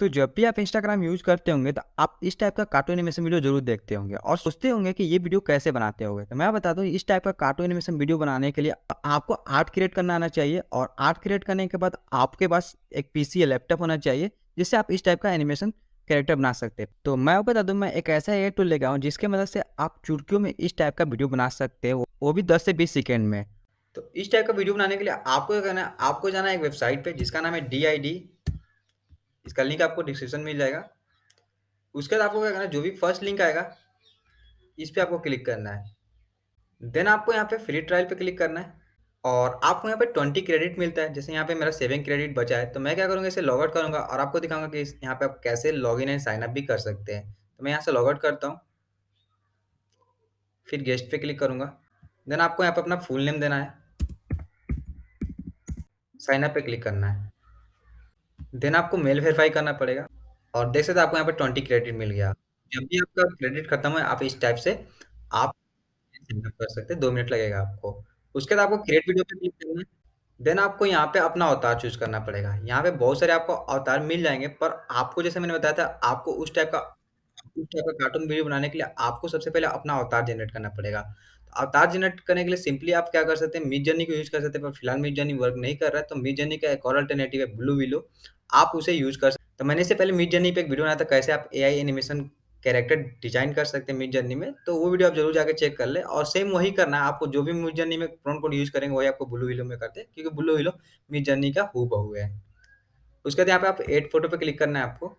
तो जब भी आप इंस्टाग्राम यूज़ करते होंगे तो आप इस टाइप का कार्टून एनिमेशन वीडियो ज़रूर देखते होंगे और सोचते होंगे कि ये वीडियो कैसे बनाते होंगे। तो मैं बता दूँ इस टाइप का कार्टून एनिमेशन वीडियो बनाने के लिए आपको आर्ट क्रिएट करना आना चाहिए और आर्ट क्रिएट करने के बाद आपके पास एक पीसी या लैपटॉप होना चाहिए जिससे आप इस टाइप का एनिमेशन कैरेक्टर बना सकते हैं। तो मैं आपको बता दूँ मैं एक ऐसा एआई टूल लेके आया हूँ जिसकी मदद से आप चुटकियों में इस टाइप का वीडियो बना सकते हैं, वो भी 10 से 20 सेकंड में। तो इस टाइप का वीडियो बनाने के लिए आपको क्या करना है, आपको जाना है एक वेबसाइट पे जिसका नाम है DID। इसका लिंक आपको डिस्क्रिप्शन में मिल जाएगा। उसके बाद आपको क्या करना है, जो भी फर्स्ट लिंक आएगा इस पे आपको क्लिक करना है। देन आपको यहाँ पे फ्री ट्रायल पे क्लिक करना है और आपको यहाँ पे 20 क्रेडिट मिलता है। जैसे यहाँ पे मेरा 7 क्रेडिट बचा है तो मैं क्या करूँगा, इसे लॉग आउट करूँगा और आपको दिखाऊँगा कि यहाँ पे आप कैसे लॉगिन एंड साइन अप भी कर सकते हैं। तो मैं यहाँ से लॉग आउट करता हूँ, फिर गेस्ट पे क्लिक करूँगा। देन आपको यहाँ पे अपना फुल नेम देना है, साइन अप पे क्लिक करना है। देन आपको मेल वेरीफाई करना पड़ेगा और देख सकते हैं आपको यहाँ पे 20 क्रेडिट मिल गया। जब भी आपका क्रेडिट खत्म है आप इस टाइप से आप साइन अप कर सकते हैं, 2 मिनट लगेगा आपको। उसके बाद आपको क्रिएट वीडियो पे क्लिक करना है। देन आपको यहाँ पे अपना अवतार चूज़ करना पड़ेगा। यहाँ पे बहुत सारे आपको अवतार मिल जाएँगे, पर आपको जैसे मैंने बताया था, आपको उस टाइप का कार्टून वीडियो बनाने के लिए आपको सबसे पहले अपना अवतार जनरेट करना पड़ेगा। तो अवतार जनरेट करने के लिए सिंपली आप क्या कर सकते हैं, मिडजर्नी को यूज़ कर सकते हैं, पर फिलहाल मिडजर्नी वर्क नहीं कर रहा है, तो मिडजर्नी का एक और अल्टरनेटिव है ब्लू विलो, आप उसे यूज़ कर सकते हैं। तो मैंने इससे पहले मिडजर्नी पे एक वीडियो बनाया था, कैसे आप एआई एनिमेशन कैरेक्टर डिज़ाइन कर सकते हैं मिडजर्नी में, तो वो वीडियो आप ज़रूर जाके चेक कर लें और सेम वही करना है आपको, जो भी मिडजर्नी में प्रॉम्प्ट कोड यूज़ करेंगे, वही आपको ब्लू विलो में करते हैं, क्योंकि ब्लू विलो मिडजर्नी का हूबहू है। उसके बाद यहाँ पे आप एड फोटो पे क्लिक करना है आपको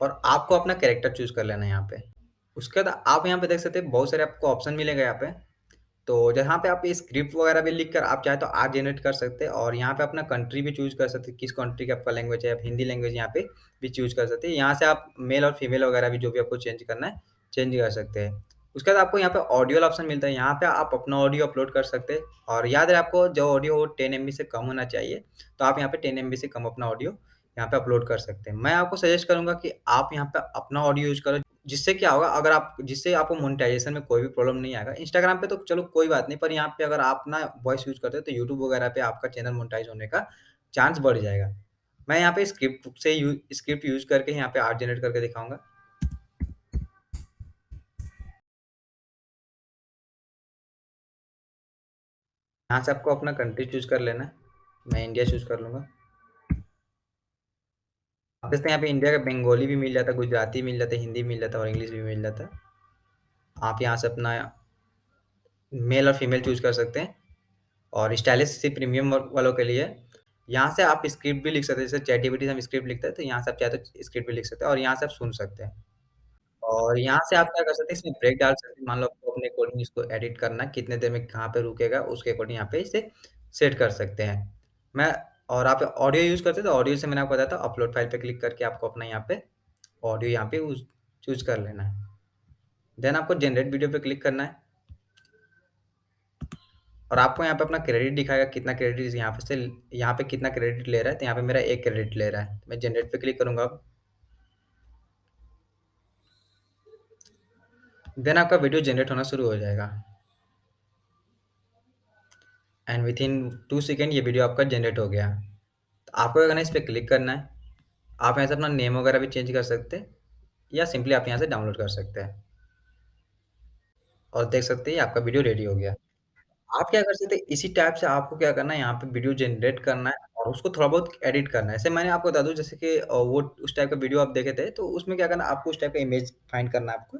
और आपको अपना कैरेक्टर चूज़ कर लेना है यहाँ पे। उसके बाद आप यहाँ पे देख सकते हैं बहुत सारे आपको ऑप्शन मिलेगा यहाँ पे। तो जहाँ पे आप ये स्क्रिप्ट वगैरह भी लिख कर आप चाहे तो आर्ट जनरेट कर सकते हैं और यहाँ पे अपना कंट्री भी चूज़ कर सकते हैं, किस कंट्री का आपका लैंग्वेज है, आप हिंदी लैंग्वेज यहाँ पे भी चूज़ कर सकते हैं। यहाँ से आप मेल और फीमेल वगैरह भी जो भी आपको चेंज करना है, चेंज कर सकते हैं। उसके बाद आपको यहाँ पे ऑडियो वाला ऑप्शन मिलता है, यहाँ पे आप अपना ऑडियो अपलोड कर सकते हैं और याद रहे आपको जो ऑडियो हो 10 एमबी से कम होना चाहिए, तो आप यहाँ पे 10 एमबी से कम अपना ऑडियो यहाँ पे अपलोड कर सकते हैं। मैं आपको सजेस्ट करूँगा कि आप यहाँ पे अपना ऑडियो यूज़ करो, जिससे क्या होगा, अगर आप जिससे आपको मोनेटाइज़ेशन में कोई भी प्रॉब्लम नहीं आएगा। इंस्टाग्राम पे तो चलो कोई बात नहीं, पर यहाँ पे अगर आप ना वॉइस यूज़ करते हो तो यूट्यूब वगैरह पे आपका चैनल मोनेटाइज़ होने का चांस बढ़ जाएगा। मैं यहाँ पे स्क्रिप्ट यूज़ करके यहाँ पे आर्ट जनरेट करके दिखाऊँगा। यहाँ से आपको अपना कंट्री चूज़ कर लेना है। मैं इंडिया चूज़ कर लूँगा। आप देखते हैं यहाँ पे इंडिया का बंगाली भी मिल जाता है, गुजराती मिल जाता है, हिंदी मिल जाता है और इंग्लिश भी मिल जाता है। आप यहाँ से अपना मेल और फीमेल चूज़ कर सकते हैं और स्टाइलिश से प्रीमियम वालों के लिए यहाँ से आप स्क्रिप्ट भी लिख सकते हैं। जैसे चैटजीपीटी से हम स्क्रिप्ट लिखते हैं, तो यहाँ से आप चाहे तो स्क्रिप्ट भी लिख सकते हैं और यहाँ से आप सुन सकते हैं। और यहाँ से आप क्या कर सकते हैं, इसमें ब्रेक डाल सकते हैं। मान लो आपको अपने अकॉर्डिंग इसको एडिट करना है, कितने देर में कहाँ पे रुकेगा, उसके अकॉर्डिंग यहाँ पे इसे सेट कर सकते हैं। मैं और आप ऑडियो यूज़ करते हैं, तो ऑडियो से मैंने आपको बताया था अपलोड फाइल पे क्लिक करके आपको अपना यहाँ पे ऑडियो यहाँ पे चूज़ कर लेना है। देन आपको जनरेट वीडियो पे क्लिक करना है और आपको यहाँ पे अपना क्रेडिट दिखाएगा, कितना क्रेडिट यहाँ पे कितना क्रेडिट ले रहा है, तो यहाँ पे मेरा 1 क्रेडिट ले रहा है। मैं जनरेट पे क्लिक करूँगा अब। देन आपका वीडियो जनरेट होना शुरू हो जाएगा एंड विथिन 2 सेकंड ये वीडियो आपका जनरेट हो गया। तो आपको क्या करना है, इस पे क्लिक करना है। आप यहाँ से अपना नेम वगैरह भी चेंज कर सकते हैं या सिंपली आप यहाँ से डाउनलोड कर सकते हैं और देख सकते हैं आपका वीडियो रेडी हो गया। आप क्या कर सकते हैं, इसी टाइप से आपको क्या करना है, यहाँ पे वीडियो जनरेट करना है और उसको थोड़ा बहुत एडिट करना है। जैसे मैंने आपको बता दूँ, जैसे कि वो उस टाइप का वीडियो आप देखे थे, तो उसमें क्या करना है, आपको उस टाइप का इमेज फाइंड करना है आपको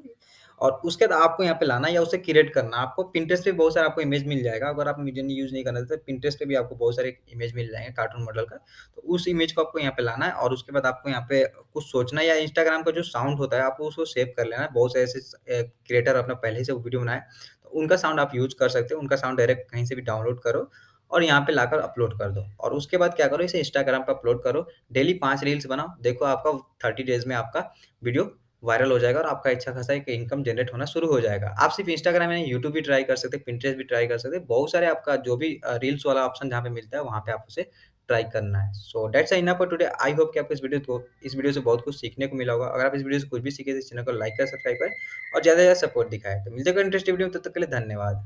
और उसके बाद आपको यहाँ पे लाना है या उसे क्रिएट करना है। आपको पिंटरेस्ट पे बहुत सारा आपको इमेज मिल जाएगा। अगर आप मिडजर्नी यूज़ नहीं करना चाहते, पिंटरेस्ट पे भी आपको बहुत सारे इमेज मिल जाएँगे कार्टून मॉडल का। तो उस इमेज को आपको यहाँ पे लाना है और उसके बाद आपको यहाँ पे कुछ सोचना है या इंस्टाग्राम का जो साउंड होता है, आपको उसको सेव कर लेना है। बहुत से ऐसे क्रिएटर अपना पहले से वीडियो बनाए, तो उनका साउंड आप यूज़ कर सकते हो। उनका साउंड डायरेक्ट कहीं से भी डाउनलोड करो और यहाँ पे लाकर अपलोड कर दो और उसके बाद क्या करो, इसे इंस्टाग्राम पे अपलोड करो। डेली 5 रील्स बनाओ। देखो आपका 30 डेज़ में आपका वीडियो वायरल हो जाएगा और आपका अच्छा खासा एक इनकम जनरेट होना शुरू हो जाएगा। आप सिर्फ इंस्टाग्राम या यूट्यूब भी ट्राई कर सकते हैं, पिंटरेस्ट भी ट्राई कर सकते हैं। बहुत सारे आपका जो भी रील्स वाला ऑप्शन जहाँ पे मिलता है, वहाँ पे आप उसे ट्राई करना है। So that's enough for today. I hope कि आपको इस वीडियो से बहुत कुछ सीखने को मिला होगा। अगर आप इस वीडियो से कुछ भी सीखे तो इस चैनल को लाइक करें, सब्सक्राइब करें और ज़्यादा से ज़्यादा सपोर्ट दिखाएँ। तो मिलते हैं कोई इंटरेस्टिंग वीडियो में, तब तक के लिए धन्यवाद।